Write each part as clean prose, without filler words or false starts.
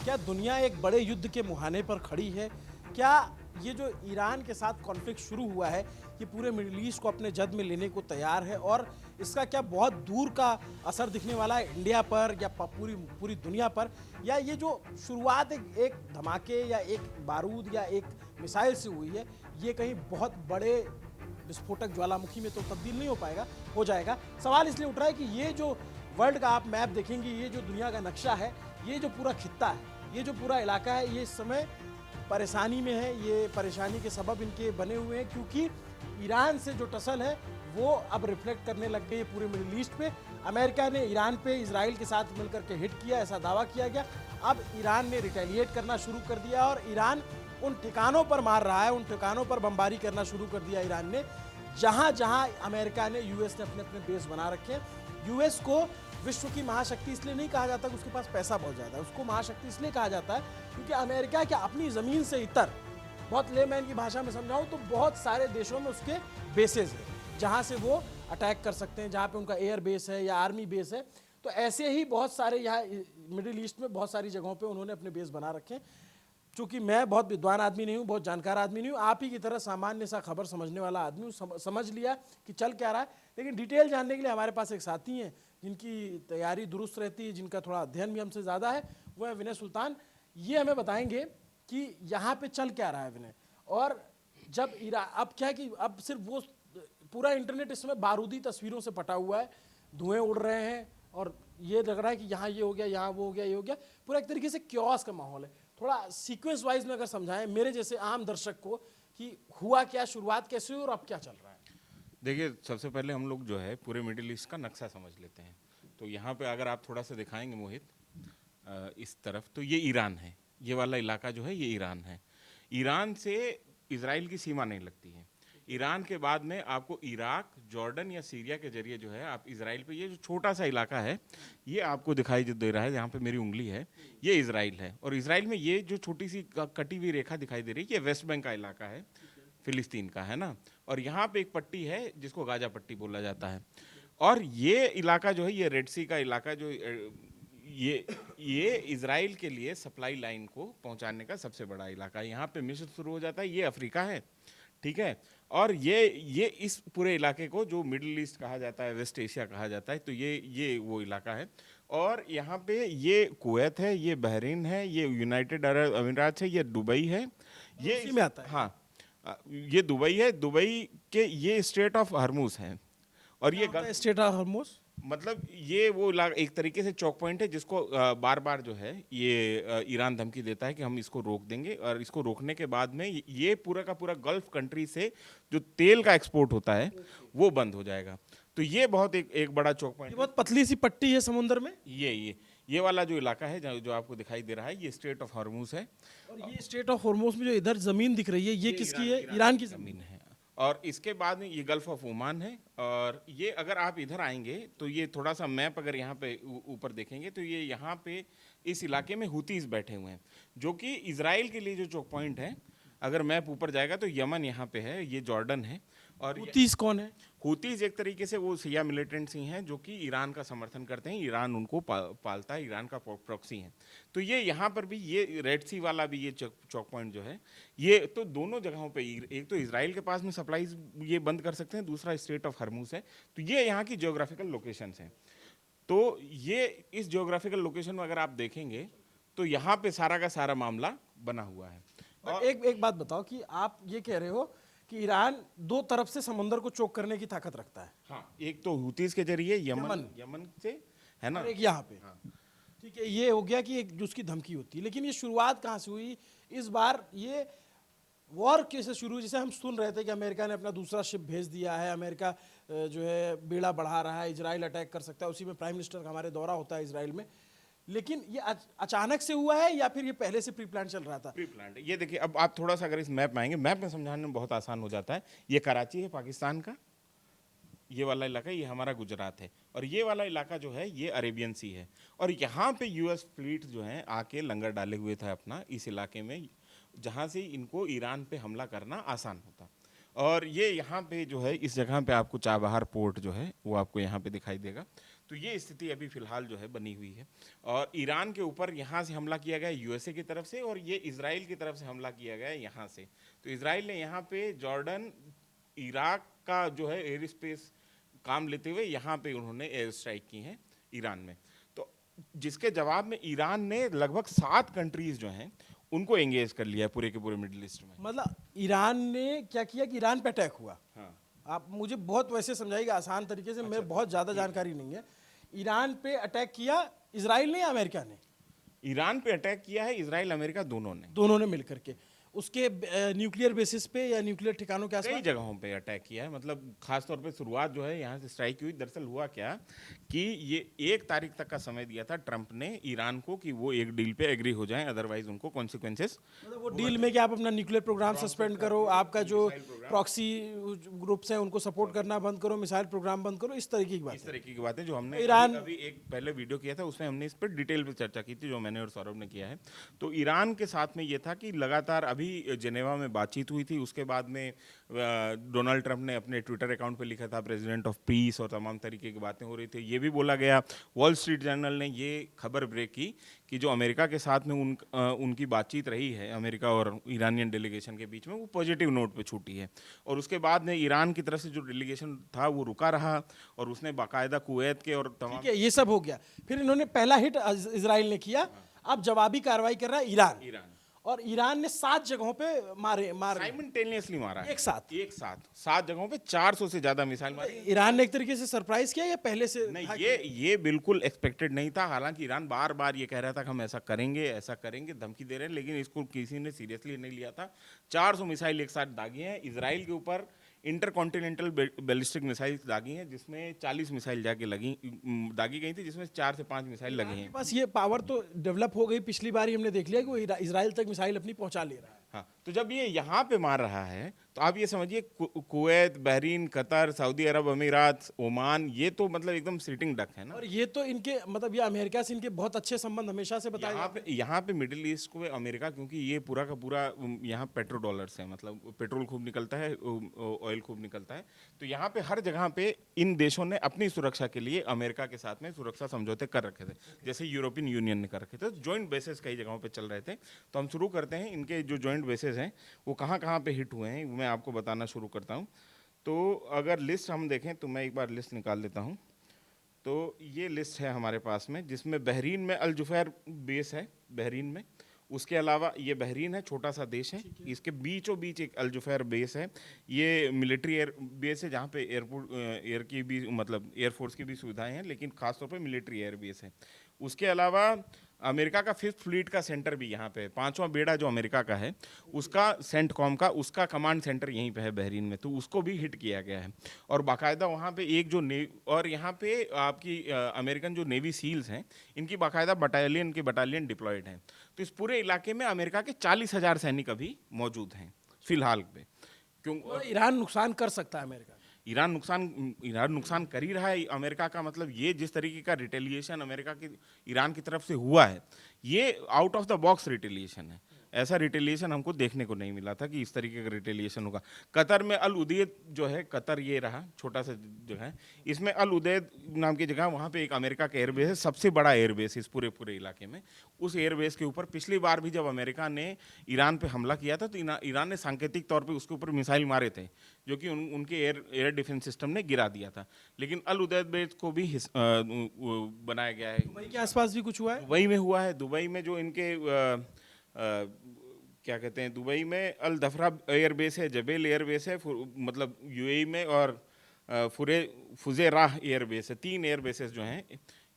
क्या दुनिया एक बड़े युद्ध के मुहाने पर खड़ी है? क्या ये जो ईरान के साथ कॉन्फ्लिक्ट शुरू हुआ है, ये पूरे मिडिल ईस्ट को अपने जद में लेने को तैयार है? और इसका क्या बहुत दूर का असर दिखने वाला है इंडिया पर या पूरी पूरी दुनिया पर? या ये जो शुरुआत एक धमाके या एक बारूद या एक मिसाइल से हुई है, ये कहीं बहुत बड़े विस्फोटक ज्वालामुखी में तो तब्दील नहीं हो पाएगा, हो जाएगा? सवाल इसलिए उठ रहा है कि ये जो वर्ल्ड का आप मैप देखेंगे, ये जो दुनिया का नक्शा है, ये जो पूरा खित्ता है, ये जो पूरा इलाका है, ये इस समय परेशानी में है। ये परेशानी के सबब इनके बने हुए हैं क्योंकि ईरान से जो टसल है वो अब रिफ्लेक्ट करने लग गई है पूरे मिडिल ईस्ट पे। अमेरिका ने ईरान पे इजराइल के साथ मिलकर के हिट किया, ऐसा दावा किया गया। अब ईरान ने रिटेलिएट करना शुरू कर दिया और ईरान उन ठिकानों पर मार रहा है, उन ठिकानों पर बमबारी करना शुरू कर दिया ईरान ने जहां जहां अमेरिका ने, यूएस ने अपने अपने बेस बना रखे हैं। यूएस को विश्व की महाशक्ति इसलिए नहीं कहा जाता कि उसके पास पैसा बहुत ज़्यादा है, उसको महाशक्ति इसलिए कहा जाता है क्योंकि अमेरिका के अपनी ज़मीन से इतर, बहुत लेमैन की भाषा में समझाऊं तो बहुत सारे देशों में उसके बेसेस हैं जहां से वो अटैक कर सकते हैं, जहां पे उनका एयर बेस है या आर्मी बेस है। तो ऐसे ही बहुत सारे यहाँ मिडिल ईस्ट में बहुत सारी जगहों पे उन्होंने अपने बेस बना रखे हैं। चूंकि मैं बहुत विद्वान आदमी नहीं हूँ, बहुत जानकार आदमी नहीं हूँ, आप ही की तरह सामान्य सा खबर समझने वाला आदमी हूँ, समझ लिया कि चल क्या रहा है। लेकिन डिटेल जानने के लिए हमारे पास एक साथी हैं जिनकी तैयारी दुरुस्त रहती है, जिनका थोड़ा अध्ययन भी हमसे ज़्यादा है, वो है विनय सुल्तान। ये हमें बताएंगे कि यहाँ पे चल क्या रहा है विनय। और जब अब क्या है कि अब सिर्फ वो पूरा इंटरनेट इस समय बारूदी तस्वीरों से पटा हुआ है, धुएं उड़ रहे हैं और ये लग रहा है कि यहाँ ये हो गया, यहाँ वो हो गया, ये हो गया, पूरा एक तरीके से क्योस का माहौल है। थोड़ा सीक्वेंस वाइज में अगर समझाएं मेरे जैसे आम दर्शक को कि हुआ क्या, शुरुआत कैसे हुई और अब क्या चल रहा है। देखिए, सबसे पहले हम लोग जो है पूरे मिडिल ईस्ट का नक्शा समझ लेते हैं। तो यहाँ पे अगर आप थोड़ा सा दिखाएंगे मोहित, इस तरफ, तो ये ईरान है। ये वाला इलाका जो है ये ईरान है। ईरान से इजराइल की सीमा नहीं लगती है। ईरान के बाद में आपको इराक, जॉर्डन या सीरिया के जरिए जो है आप इजराइल पे, ये जो छोटा सा इलाका है ये आपको दिखाई जो दे रहा है, यहाँ पे मेरी उंगली है, ये इजराइल है। और इजराइल में ये जो छोटी सी कटी हुई रेखा दिखाई दे रही है, ये वेस्ट बैंक का इलाका है, फिलिस्तीन का, है ना। और यहाँ पे एक पट्टी है जिसको गाजा पट्टी बोला जाता है। और ये इलाका जो है ये रेड सी का इलाका जो ये इजराइल के लिए सप्लाई लाइन को पहुंचाने का सबसे बड़ा इलाका है। यहाँ पे मिस्र शुरू हो जाता है, ये अफ्रीका है, ठीक है। और ये इस पूरे इलाके को जो मिडिल ईस्ट कहा जाता है, वेस्ट एशिया कहा जाता है, तो ये वो इलाका है। और यहाँ पे ये कुवैत है, ये बहरीन है, ये यूनाइटेड अरब अमीरात है, ये दुबई है, ये इसी में आता है। हाँ, ये दुबई है। दुबई के ये स्ट्रेट ऑफ हरमुज है। और ये स्टेट ऑफ हॉर्मुज मतलब ये वो एक तरीके से चौक पॉइंट है जिसको बार बार जो है ये ईरान धमकी देता है कि हम इसको रोक देंगे। और इसको रोकने के बाद में ये पूरा का पूरा गल्फ कंट्री से जो तेल का एक्सपोर्ट होता है वो बंद हो जाएगा। तो ये बहुत एक बड़ा चौक पॉइंट, बहुत पतली सी पट्टी है समुद्र में। ये वाला जो इलाका है जो आपको दिखाई दे रहा है, ये स्ट्रेट ऑफ हॉर्मुज है। और ये स्टेट ऑफ हॉर्मुज में जो इधर जमीन दिख रही है, ये किसकी है? ईरान की जमीन है। और इसके बाद में ये गल्फ ऑफ ओमान है। और ये अगर आप इधर आएंगे तो ये थोड़ा सा मैप अगर यहाँ पे ऊपर देखेंगे तो ये यहाँ पे इस इलाके में हुतीज बैठे हुए हैं, जो कि इजराइल के लिए जो चौक पॉइंट है। अगर मैप ऊपर जाएगा तो यमन यहाँ पे है, ये जॉर्डन है। और हुतीज कौन है? हुतीज एक तरीके से वो शिया मिलिटेंट्स ही हैं जो कि ईरान का समर्थन करते हैं, ईरान उनको पालता है, ईरान का प्रॉक्सी है। तो ये यहाँ पर भी ये रेड सी वाला भी ये चौक पॉइंट जो है, ये तो दोनों जगहों पे एक तो इजराइल के पास में सप्लाईज ये बंद कर सकते हैं, दूसरा स्ट्रेट ऑफ हरमुज है। तो ये यहाँ की जियोग्राफिकल लोकेशंस हैं। तो ये इस जियोग्राफिकल लोकेशन में अगर आप देखेंगे तो यहाँ पे सारा का सारा मामला बना हुआ है। और एक बात बताओ कि आप ये कह रहे हो कि ईरान दो तरफ से समुद्र को चोक करने की ताकत रखता है। हाँ, एक तो हुतीज के जरिए यमन से, है ना, और एक यहाँ पे। हाँ। ठीक है, ये हो गया कि एक जो उसकी धमकी होती है। लेकिन ये शुरुआत कहाँ से हुई इस बार? ये वॉर कैसे शुरू हुई? जैसे हम सुन रहे थे कि अमेरिका ने अपना दूसरा शिप भेज दिया है, अमेरिका जो है बेड़ा बढ़ा रहा है, इजराइल अटैक कर सकता है, उसी में प्राइम मिनिस्टर का हमारे दौरा होता है इजराइल में। लेकिन ये अचानक से हुआ है या फिर ये पहले से प्री प्लान चल रहा था? Pre plan. ये देखिए, अब आप थोड़ा सा अगर इस मैप में आएंगे, मैप में समझाने में बहुत आसान हो जाता है। ये कराची है पाकिस्तान का, ये वाला इलाका ये हमारा गुजरात है, और ये वाला इलाका जो है ये अरेबियन सी है। और यहाँ पे यूएस फ्लीट जो है आके लंगर डाले हुए था अपना इस इलाके में, जहाँ से इनको ईरान पे हमला करना आसान होता। और ये यहाँ पे जो है इस जगह पे आपको चाबहार पोर्ट जो है वो आपको यहाँ पे दिखाई देगा। तो ये स्थिति अभी फिलहाल जो है बनी हुई है। और ईरान के ऊपर यहाँ से हमला किया गया यूएसए की तरफ से, और ये इजराइल की तरफ से हमला किया गया यहाँ से। तो इजराइल ने यहाँ पे जॉर्डन, इराक का जो है एयर स्पेस काम लेते हुए यहाँ पे उन्होंने एयर स्ट्राइक की है ईरान में। तो जिसके जवाब में ईरान ने लगभग 7 कंट्रीज जो हैं उनको एंगेज कर लिया है पूरे के पूरे मिडिल ईस्ट में। मतलब ईरान ने क्या किया कि ईरान पे अटैक हुआ। हाँ, आप मुझे बहुत वैसे समझाइएगा आसान तरीके से, मैं बहुत ज़्यादा जानकारी नहीं है। ईरान पे अटैक किया इजराइल ने या अमेरिका ने? ईरान पे अटैक किया है इजराइल अमेरिका दोनों ने मिलकर के। उसके न्यूक्लियर बेसिस पे या न्यूक्लियर ठिकानों के कई आसपास जगहों पे अटैक किया है। मतलब खास तौर पे शुरुआत जो है यहाँ से स्ट्राइक की हुई। दरअसल हुआ क्या कि ये 1 तारीख तक का समय दिया था ट्रंप ने ईरान को कि वो एक डील पे एग्री हो जाएं, अदरवाइज उनको कॉन्सिक्वेंसेस। मतलब वो डील में कि आप अपना न्यूक्लियर प्रोग्राम सस्पेंड करो, आपका जो प्रॉक्सी ग्रुप्स हैं उनको सपोर्ट करना बंद करो, मिसाइल प्रोग्राम बंद करो, इस तरीके की बात इस तरीके की बातें जो हमने ईरान अभी एक पहले वीडियो किया था उसमें हमने इस पर डिटेल पे चर्चा की थी, जो मैंने और सौरभ ने किया है। तो ईरान के साथ में ये था कि लगातार अभी जेनेवा में बातचीत हुई थी। उसके बाद में डोनाल्ड ट्रंप ने अपने ट्विटर अकाउंट पे लिखा था प्रेसिडेंट ऑफ पीस, और तमाम तरीके की बातें हो रही थी। ये भी बोला गया, वॉल स्ट्रीट जर्नल ने ये खबर ब्रेक की कि जो अमेरिका के साथ में उनकी बातचीत रही है अमेरिका और ईरानियन डेलीगेशन के बीच में, वो पॉजिटिव नोट पे छूटी है। और उसके बाद में ईरान की तरफ से जो डेलीगेशन था वो रुका रहा, और उसने बाकायदा कुवैत के और तमाम। ठीक है, ये सब हो गया। फिर इन्होंने पहला हिट इजराइल ने किया, अब जवाबी कार्रवाई कर रहा है ईरान। और ईरान ने 7 जगहों पे मारे साइमल्टेनियसली मारा है। एक साथ 7 जगहों पे 400 से ज्यादा मिसाइल मारी। ईरान ने एक तरीके से सरप्राइज किया या पहले से नहीं, था ये बिल्कुल एक्सपेक्टेड नहीं था। हालांकि ईरान बार बार ये कह रहा था कि हम ऐसा करेंगे धमकी दे रहे हैं, लेकिन इसको किसी ने सीरियसली नहीं लिया था। 400 मिसाइल एक साथ दागी हैं इजराइल के ऊपर। इंटरकॉन्टिनेंटल बैलिस्टिक मिसाइल दागी हैं, जिसमें 40 मिसाइल दागी गई थी, जिसमें 4 से 5 मिसाइल लगी हैं। बस ये पावर तो डेवलप हो गई। पिछली बार ही हमने देख लिया कि वो इजराइल तक मिसाइल अपनी पहुंचा ले रहा है। हाँ, तो जब ये यहाँ पे मार रहा है तो आप ये समझिए कुवैत, बहरीन, कतर, सऊदी अरब अमीरात, ओमान, ये तो मतलब एकदम सिटिंग डक है ना। और ये तो इनके मतलब ये अमेरिका से इनके बहुत अच्छे संबंध हमेशा से बताए यहाँ पे मिडिल ईस्ट को अमेरिका, क्योंकि ये पूरा का पूरा यहाँ पेट्रो डॉलर्स है, मतलब पेट्रोल खूब निकलता है, ऑयल खूब निकलता है। तो यहाँ पे हर जगह पे इन देशों ने अपनी सुरक्षा के लिए अमेरिका के साथ में सुरक्षा समझौते कर रखे थे, जैसे यूरोपियन यूनियन ने कर रखे थे। जॉइंट बेसिस कई जगहों पे चल रहे थे। तो हम शुरू करते हैं, इनके जो जॉइंट बेसिस हैं वो कहाँ कहाँ पे हिट हुए हैं, मैं आपको बताना शुरू करता हूँ। तो अगर लिस्ट हम देखें तो मैं एक बार लिस्ट निकाल लेता हूँ। तो ये लिस्ट है हमारे पास में, जिसमें बहरीन में अल जुफैर बेस है बहरीन में। उसके अलावा ये बहरीन है, छोटा सा देश है, इसके बीचों बीच एक अल जुफैर बेस है। ये मिलिट्री एयर बेस है, जहाँ पे एयरपोर्ट एयर की भी मतलब एयरफोर्स की भी सुविधाएं हैं, लेकिन खासतौर पे मिलिट्री एयर बेस है। उसके अलावा अमेरिका का 5th फ्लीट का सेंटर भी यहाँ पे है। 5वां बेड़ा जो अमेरिका का है उसका सेंटकॉम का उसका कमांड सेंटर यहीं पे है बहरीन में, तो उसको भी हिट किया गया है। और बाकायदा वहाँ पे एक जो और यहाँ पे आपकी अमेरिकन जो नेवी सील्स हैं, इनकी बाकायदा बटालियन डिप्लॉयड हैं। तो इस पूरे इलाके में अमेरिका के 40,000 सैनिक अभी मौजूद हैं फिलहाल पे। क्यों ईरान नुकसान कर सकता है अमेरिका? ईरान नुकसान कर ही रहा है अमेरिका का। मतलब ये जिस तरीके का रिटेलिएशन अमेरिका की ईरान की तरफ से हुआ है, ये out of the box retaliation है। ऐसा रिटेलिएशन हमको देखने को नहीं मिला था कि इस तरीके का रिटेलिएशन होगा। कतर में अल उदैद जो है, कतर ये रहा छोटा सा जगह है, इसमें अल उदैद नाम की जगह, वहाँ पे एक अमेरिका का एयरबेस है, सबसे बड़ा एयरबेस इस पूरे इलाके में। उस एयरबेस के ऊपर पिछली बार भी जब अमेरिका ने ईरान पे हमला किया था तो ईरान ने सांकेतिक तौर पर उसके ऊपर मिसाइल मारे थे, जो कि उनके एयर डिफेंस सिस्टम ने गिरा दिया था। लेकिन अल उदैद बेस को भी बनाया गया है। दुबई के आसपास भी कुछ हुआ है? दुबई में हुआ है। दुबई में जो इनके क्या कहते हैं, दुबई में अल दफरा एयरबेस है, जबेल एयरबेस है, मतलब यूएई में, और फुजेराह एयरबेस है। 3 एयरबेसेस जो हैं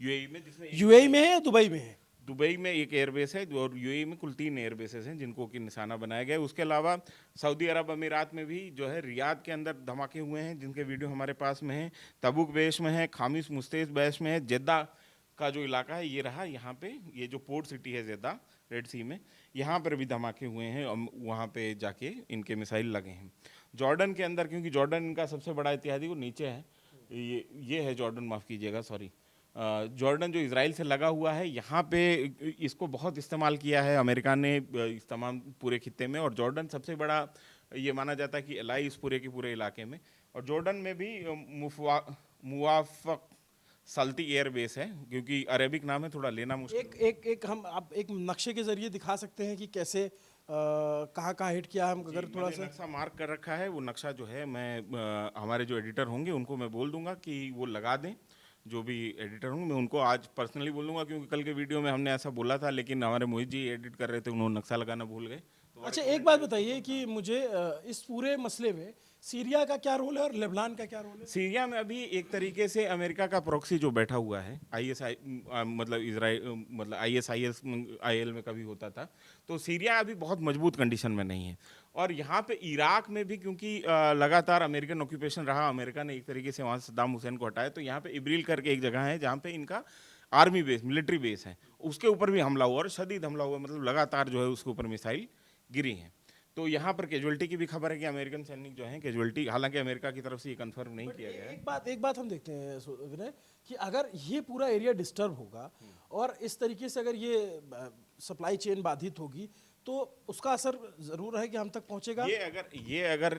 यूएई में, जिसमें यूएई में है या दुबई में है? दुबई में एक एयरबेस है, और यूएई में कुल 3 एयरबेसेस हैं जिनको कि निशाना बनाया गया है। उसके अलावा सऊदी अरब अमीरात में भी जो है रियाद के अंदर धमाके हुए हैं, जिनके वीडियो हमारे पास में हैं। तबुक बेश में है, खामिस मुस्तेज बेश में है, जेद्दा का जो इलाका है ये रहा। यहाँ पे ये जो पोर्ट सिटी है जेद्दा रेड सी में, यहाँ पर भी धमाके हुए हैं, वहाँ पे जाके इनके मिसाइल लगे हैं। जॉर्डन के अंदर, क्योंकि जॉर्डन इनका सबसे बड़ा इतिहादी वो नीचे है, ये है जॉर्डन, माफ़ कीजिएगा, सॉरी, जॉर्डन जो इजराइल से लगा हुआ है, यहाँ पे इसको बहुत इस्तेमाल किया है अमेरिका ने इस तमाम पूरे खित्ते में। और जॉर्डन सबसे बड़ा ये माना जाता है कि एलाई इस पूरे के पूरे इलाके में। और जॉर्डन में भी मुवाफ़क़ साल्टी एयर बेस है, क्योंकि अरेबिक नाम है, थोड़ा लेना मुश्किल। एक हम आप एक नक्शे के जरिए दिखा सकते हैं कि कैसे कहाँ कहाँ हिट किया है, हम अगर थोड़ा मैंने सा। नक्शा मार्क कर रखा है, वो नक्शा जो है मैं हमारे जो एडिटर होंगे उनको मैं बोल दूंगा कि वो लगा दें। जो भी एडिटर होंगे मैं उनको आज पर्सनली बोल दूंगा, क्योंकि कल के वीडियो में हमने ऐसा बोला था, लेकिन हमारे मोहित जी एडिट कर रहे थे, उन्होंने नक्शा लगाना भूल गए। तो अच्छा, एक बात बताइए कि मुझे इस पूरे मसले में सीरिया का क्या रोल है और लेबनान का क्या रोल है? सीरिया में अभी एक तरीके से अमेरिका का प्रॉक्सी जो बैठा हुआ है, आईएसआई मतलब इसराइल मतलब आईएसआईएस आईएल में कभी होता था, तो सीरिया अभी बहुत मजबूत कंडीशन में नहीं है। और यहाँ पे इराक में भी क्योंकि लगातार अमेरिकन ऑक्यूपेशन रहा, अमेरिका ने एक तरीके से वहाँ से सद्दाम हुसैन को हटाया, तो यहाँ पे इब्रिल करके एक जगह है जहाँ पे इनका आर्मी बेस, मिलिट्री बेस है, उसके ऊपर भी हमला हुआ और शदीद हमला हुआ, मतलब लगातार जो है उसके ऊपर मिसाइल गिरी हैं। तो यहाँ पर कैजुअलिटी की भी खबर है कि अमेरिकन सैनिक जो हैं कैजुअलिटी, हालांकि अमेरिका की तरफ से ये कंफर्म नहीं किया गया है। एक बात हम देखते हैं विनय, कि अगर ये पूरा एरिया डिस्टर्ब होगा और इस तरीके से अगर ये सप्लाई चेन बाधित होगी तो उसका असर जरूर है कि हम तक पहुंचेगा।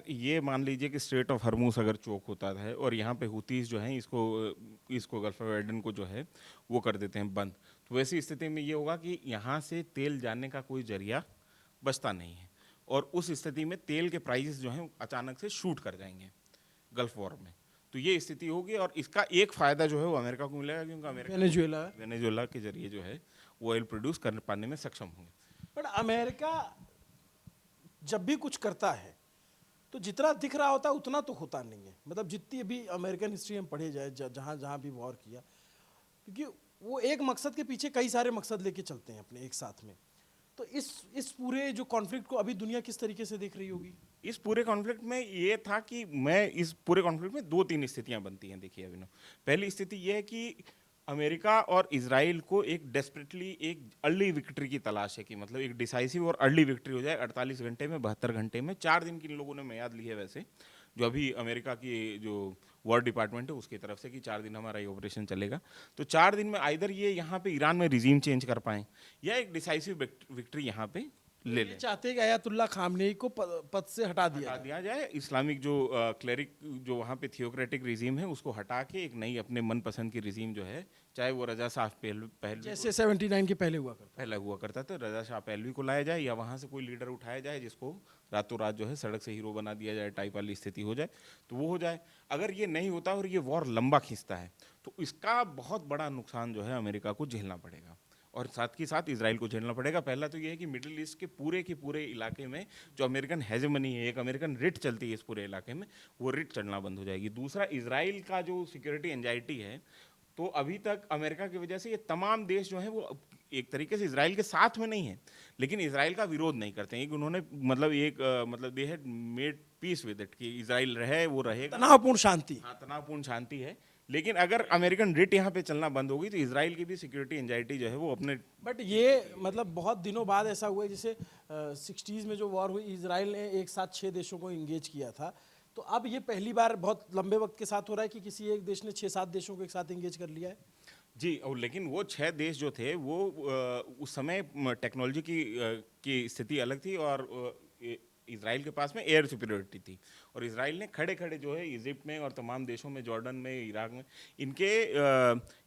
ये मान लीजिए कि स्ट्रेट ऑफ हरमूस अगर चोक होता है और यहाँ पे हुतीस जो हैं इसको गल्फ ऑफ एडन को जो है वो कर देते हैं बंद, तो वैसी स्थिति में ये होगा कि यहाँ से तेल जाने का कोई जरिया बचता नहीं है, और उस स्थिति में तेल के प्राइसेस जो हैं अचानक से शूट कर जाएंगे गल्फ वॉर में। तो ये स्थिति होगी और इसका एक फ़ायदा जो है वो अमेरिका को मिलेगा, क्योंकि अमेरिका वेनेजुएला के जरिए जो है वो ऑयल प्रोड्यूस कर पाने में सक्षम होंगे। बट अमेरिका जब भी कुछ करता है तो जितना दिख रहा होता है उतना तो होता नहीं है, मतलब जितनी भी अमेरिकन हिस्ट्री हम पढ़े जाए, जहाँ जहाँ भी वॉर किया, क्योंकि वो एक मकसद के पीछे कई सारे मकसद लेके चलते हैं अपने एक साथ में। तो इस पूरे जो कॉन्फ्लिक्ट को अभी दुनिया किस तरीके से देख रही होगी? इस पूरे कॉन्फ्लिक्ट में ये था कि इस पूरे कॉन्फ्लिक्ट में दो तीन स्थितियां बनती हैं। देखिए अभिनव, पहली स्थिति ये है कि अमेरिका और इजराइल को एक डेस्परेटली एक अर्ली विक्ट्री की तलाश है, कि मतलब एक डिसाइसिव और अर्ली विक्ट्री हो जाए 48 घंटे में, 72 घंटे में। 4 दिन की इन लोगों ने मियाद ली है वैसे, जो अभी अमेरिका की जो वॉर डिपार्टमेंट है उसकी तरफ से, कि 4 दिन हमारा ये ऑपरेशन चलेगा। तो 4 दिन में आइदर ये यहाँ पे ईरान में रिजीम चेंज कर पाएं या एक डिसाइसिव विक्ट्री यहाँ पे ले लें। चाहते हैं कि अयातुल्ला खामनेई को पद से हटा दिया जाए, इस्लामिक जो क्लेरिक जो वहाँ पे थियोक्रेटिक रिजीम है उसको हटा के एक नई अपने मनपसंद की रिजीम जो है, चाहे वो रजा शाह पहलवी जैसे 79 के पहले हुआ करता था, रजा शाह पहलवी को लाया जाए या वहाँ से कोई लीडर उठाया जाए जिसको रातों रात जो है सड़क से हीरो बना दिया जाए, टाइप वाली स्थिति हो जाए, तो वो हो जाए। अगर ये नहीं होता और ये वॉर लंबा खींचता है तो इसका बहुत बड़ा नुकसान जो है अमेरिका को झेलना पड़ेगा और साथ ही साथ इजराइल को झेलना पड़ेगा। पहला तो ये है कि मिडिल ईस्ट के पूरे इलाके में जो अमेरिकन हेजेमनी है, एक अमेरिकन रिट चलती है इस पूरे इलाके में, वो रिट चलना बंद हो जाएगी। दूसरा, इजराइल का जो सिक्योरिटी एंजाइटी है, तो अभी तक अमेरिका की वजह से ये तमाम देश जो हैं वो एक तरीके से इजराइल के साथ में नहीं है, लेकिन इजराइल का विरोध नहीं करते हैं। उन्होंने मतलब they had made peace with it, कि इजराइल रहे, वो रहेगा, तनावपूर्ण शांति। हाँ, तनावपूर्ण शांति है। लेकिन अगर अमेरिकन रिट यहाँ पे चलना बंद होगी तो इजराइल की भी सिक्योरिटी एंजाइटी जो है वो अपने, बट ये मतलब बहुत दिनों बाद ऐसा हुआ है, जैसे 60s में जो वॉर हुई, इजराइल ने एक साथ 6 देशों को इंगेज किया था, तो अब ये पहली बार बहुत लंबे वक्त के साथ हो रहा है कि किसी एक देश ने 6-7 देशों को एक साथ इंगेज कर लिया है। जी, और लेकिन वो 6 देश जो थे वो उस समय टेक्नोलॉजी की स्थिति अलग थी और इजराइल के पास में एयर सुपीरियरिटी थी, और इजराइल ने खड़े खड़े जो है इजिप्ट में और तमाम देशों में, जॉर्डन में, इराक में, इनके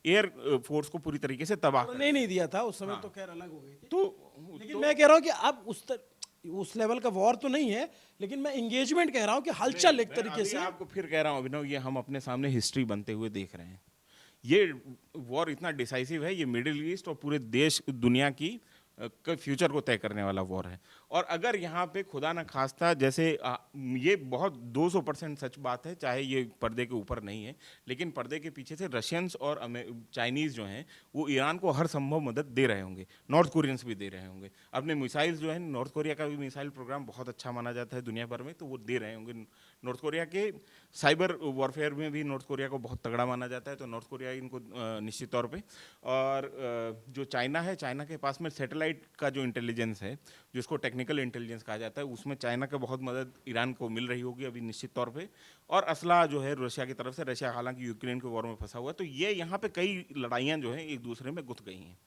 एयर फोर्स को पूरी तरीके से तबाह नहीं दिया था उस समय। हाँ। तो खैर अलग हो गई थी। लेकिन तो मैं कह रहा हूँ कि अब उस लेवल का वॉर तो नहीं है, लेकिन मैं एंगेजमेंट कह रहा हूँ कि हलचल एक तरीके से। आपको फिर कह रहा हूँ अभिनव, ये हम अपने सामने हिस्ट्री बनते हुए देख रहे हैं। ये वॉर इतना डिसाइसिव है, ये मिडिल ईस्ट और पूरे देश दुनिया की फ्यूचर को तय करने वाला वॉर है। और अगर यहाँ पे खुदा न खास्ता, जैसे ये बहुत 200% सच बात है, चाहे ये पर्दे के ऊपर नहीं है, लेकिन पर्दे के पीछे से रशियंस और चाइनीज़ जो हैं वो ईरान को हर संभव मदद दे रहे होंगे, नॉर्थ कोरियंस भी दे रहे होंगे। अपने मिसाइल्स जो है, नॉर्थ कोरिया का भी मिसाइल प्रोग्राम बहुत अच्छा माना जाता है दुनिया भर में, तो वो दे रहे होंगे। नॉर्थ कोरिया के साइबर वॉरफेयर में भी नॉर्थ कोरिया को बहुत तगड़ा माना जाता है, तो नॉर्थ कोरिया इनको निश्चित तौर पे। और जो चाइना है, चाइना के पास में सैटेलाइट का जो इंटेलिजेंस है, जिसको टेक्निकल इंटेलिजेंस कहा जाता है, उसमें चाइना का बहुत मदद ईरान को मिल रही होगी अभी निश्चित तौर पे। और असला जो है रशिया की तरफ से, रशिया हालांकि यूक्रेन के वॉर में फंसा हुआ है, तो ये यहाँ पे कई लड़ाइयाँ जो हैं एक दूसरे में गुथ गई हैं।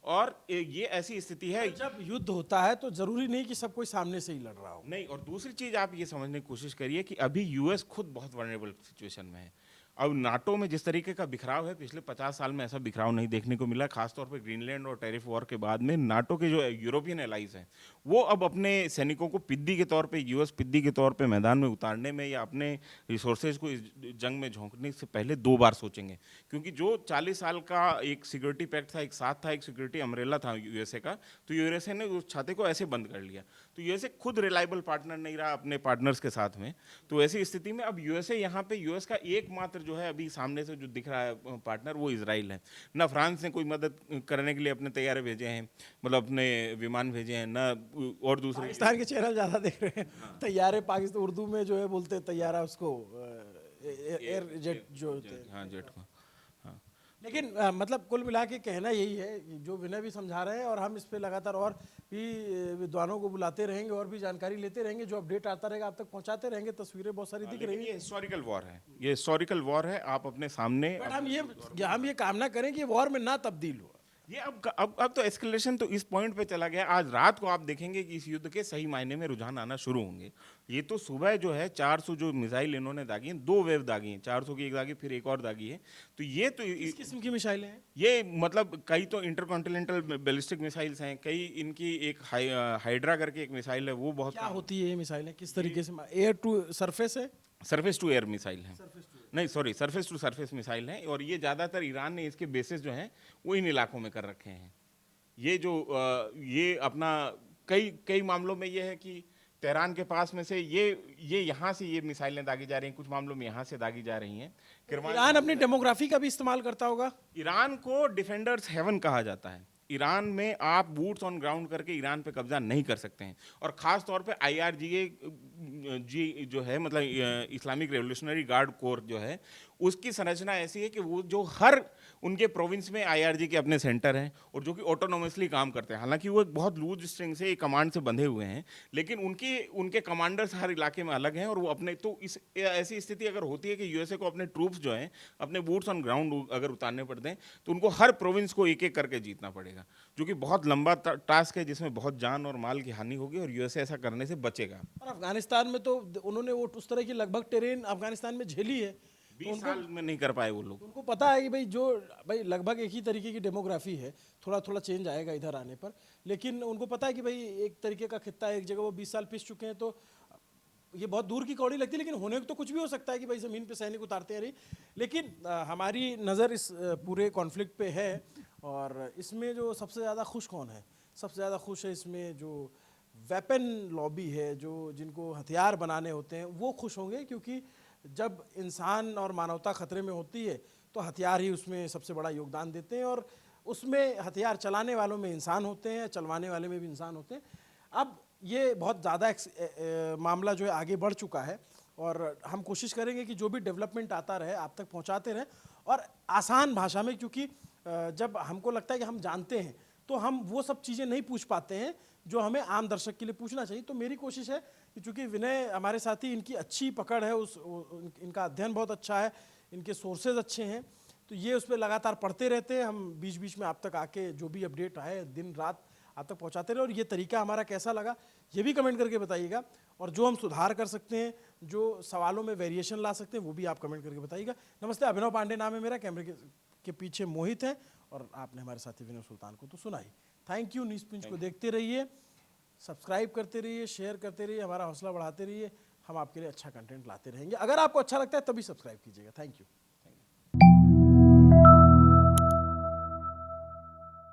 और ये ऐसी स्थिति है, जब युद्ध होता है तो जरूरी नहीं कि सब कोई सामने से ही लड़ रहा हो। नहीं, और दूसरी चीज आप ये समझने की कोशिश करिए कि अभी यूएस खुद बहुत वल्नरेबल सिचुएशन में है। अब नाटो में जिस तरीके का बिखराव है, पिछले 50 साल में ऐसा बिखराव नहीं देखने को मिला, खासतौर पे ग्रीनलैंड और टेरिफ वॉर के बाद में नाटो के जो यूरोपियन एलाइज हैं वो अब अपने सैनिकों को पिद्दी के तौर पे, यूएस पिद्दी के तौर पे मैदान में उतारने में या अपने रिसोर्सेज को इस जंग में झोंकने से पहले 2 बार सोचेंगे। क्योंकि जो 40 साल का एक सिक्योरिटी पैक्ट था, एक साथ था, एक सिक्योरिटी अम्ब्रेला था यूएसए का, तो यूएसए ने उस छाते को ऐसे बंद कर लिया। तो यूएसए खुद रिलायबल पार्टनर नहीं रहा अपने पार्टनर्स के साथ में। तो ऐसी स्थिति में अब यूएसए यहाँ पे, यूएस का एकमात्र जो है अभी सामने से जो दिख रहा है पार्टनर, वो इजराइल है। ना फ्रांस ने कोई मदद करने के लिए अपने तैयारे भेजे हैं, मतलब अपने विमान भेजे हैं, ना और दूसरे पाकिस्तान के चैनल ज़्यादा देख रहे हैं। तैयारे पाकिस्तान उर्दू में जो है बोलते हैं तैयारा उसको, एयर जेट जो होते हैं। हाँ, जेट को। लेकिन मतलब कुल मिला के कहना यही है कि जो विनय भी समझा रहे हैं, और हम इस पे लगातार और भी विद्वानों को बुलाते रहेंगे और भी जानकारी लेते रहेंगे, जो अपडेट आता रहेगा आप तक पहुंचाते रहेंगे। तस्वीरें बहुत सारी दिख रही हैं। ये हिस्टोरिकल वॉर है, ये हिस्टोरिकल वॉर है, आप अपने सामने। बट हम ये कामना करें कि वॉर में ना तब्दील हो। ये अब तो एस्केलेशन तो इस पॉइंट पे चला गया। आज रात को आप देखेंगे कि इस युद्ध के सही मायने में रुझान आना शुरू होंगे। ये तो सुबह जो है 400 जो मिसाइल इन्होंने दागी हैं, 2 वेव दागी हैं, 400 की एक दागी, फिर एक और दागी है। तो ये तो किस किस्म की मिसाइलें हैं? ये मतलब कई तो इंटरकॉन्टिनेंटल बैलिस्टिक मिसाइल्स हैं, कई इनकी एक हाइड्रा करके एक मिसाइल है, वो बहुत। क्या होती है ये मिसाइलें, किस तरीके से? एयर टू सरफेस है? सरफेस टू एयर मिसाइल है, नहीं sorry, surface to surface missile है। और ये ज़्यादातर ईरान ने इसके बेसिस जो हैं वो इन इलाकों में कर रखे हैं। ये जो ये अपना कई मामलों में ये है कि तेहरान के पास में से ये यहाँ से ये मिसाइलें दागी जा रही हैं, कुछ मामलों में यहाँ से दागी जा रही हैं। ईरान अपनी डेमोग्राफी का भी इस्तेमाल करता होगा। ईरान को डिफेंडर्स हेवन कहा जाता है। ईरान में आप बूट्स ऑन ग्राउंड करके ईरान पे कब्जा नहीं कर सकते हैं। और ख़ास तौर पे IRGA जो है, मतलब इस्लामिक रेवोल्यूशनरी गार्ड कोर जो है, उसकी संरचना ऐसी है कि वो जो हर उनके प्रोविंस में IRG के अपने सेंटर हैं और जो कि ऑटोनोमसली काम करते हैं। हालांकि वो एक बहुत लूज स्ट्रिंग से एक कमांड से बंधे हुए हैं, लेकिन उनके कमांडर्स हर इलाके में अलग हैं। और वो अपने, तो इस ऐसी स्थिति अगर होती है कि यूएसए को अपने ट्रूप्स जो हैं अपने बूट्स ऑन ग्राउंड अगर उतारने पड़ते हैं, तो उनको हर प्रोविंस को एक एक करके जीतना पड़ेगा, जो कि बहुत लंबा टास्क है, जिसमें बहुत जान और माल की हानि होगी। और यूएसए ऐसा करने से बचेगा। और अफगानिस्तान में तो उन्होंने वो उस तरह की लगभग टेरेन अफगानिस्तान में झेली है। 20 साल में नहीं कर पाए वो लोग। उनको पता है कि भाई लगभग एक ही तरीके की डेमोग्राफी है, थोड़ा थोड़ा चेंज आएगा इधर आने पर, लेकिन उनको पता है कि भाई एक तरीके का खित्ता है, एक जगह वो 20 साल पिस चुके हैं। तो ये बहुत दूर की कौड़ी लगती है, लेकिन होने को तो कुछ भी हो सकता है कि भाई ज़मीन पे सैनिक उतारते हैं। लेकिन हमारी नज़र इस पूरे कॉन्फ्लिक्ट पे है। और इसमें जो सबसे ज़्यादा खुश कौन है? सबसे ज़्यादा खुश है इसमें जो वेपन लॉबी है, जो जिनको हथियार बनाने होते हैं, वो खुश होंगे। क्योंकि जब इंसान और मानवता खतरे में होती है तो हथियार ही उसमें सबसे बड़ा योगदान देते हैं। और उसमें हथियार चलाने वालों में इंसान होते हैं, चलवाने वाले में भी इंसान होते हैं। अब ये बहुत ज़्यादा मामला जो है आगे बढ़ चुका है, और हम कोशिश करेंगे कि जो भी डेवलपमेंट आता रहे आप तक पहुंचाते रहें, और आसान भाषा में। क्योंकि जब हमको लगता है कि हम जानते हैं तो हम वो सब चीज़ें नहीं पूछ पाते हैं जो हमें आम दर्शक के लिए पूछना चाहिए। तो मेरी कोशिश है कि चूँकि विनय हमारे साथी, इनकी अच्छी पकड़ है, इनका अध्ययन बहुत अच्छा है, इनके सोर्सेज अच्छे हैं, तो ये उस पर लगातार पढ़ते रहते हैं। हम बीच बीच में आप तक आके जो भी अपडेट आए दिन रात आप तक पहुंचाते रहे। और ये तरीका हमारा कैसा लगा ये भी कमेंट करके बताइएगा। और जो हम सुधार कर सकते हैं, जो सवालों में वेरिएशन ला सकते हैं, वो भी आप कमेंट करके बताइएगा। नमस्ते, अभिनव पांडे नाम है मेरा, कैमरे के पीछे मोहित है, और आपने हमारे साथी विनय सुल्तान को तो सुना ही। Thank you. न्यूज़ पिंच को देखते रहिए, सब्सक्राइब करते रहिए, शेयर करते रहिए, हमारा हौसला बढ़ाते रहिए। हम आपके लिए अच्छा कंटेंट लाते रहेंगे। अगर आपको अच्छा लगता है तभी सब्सक्राइब कीजिएगा। Thank you.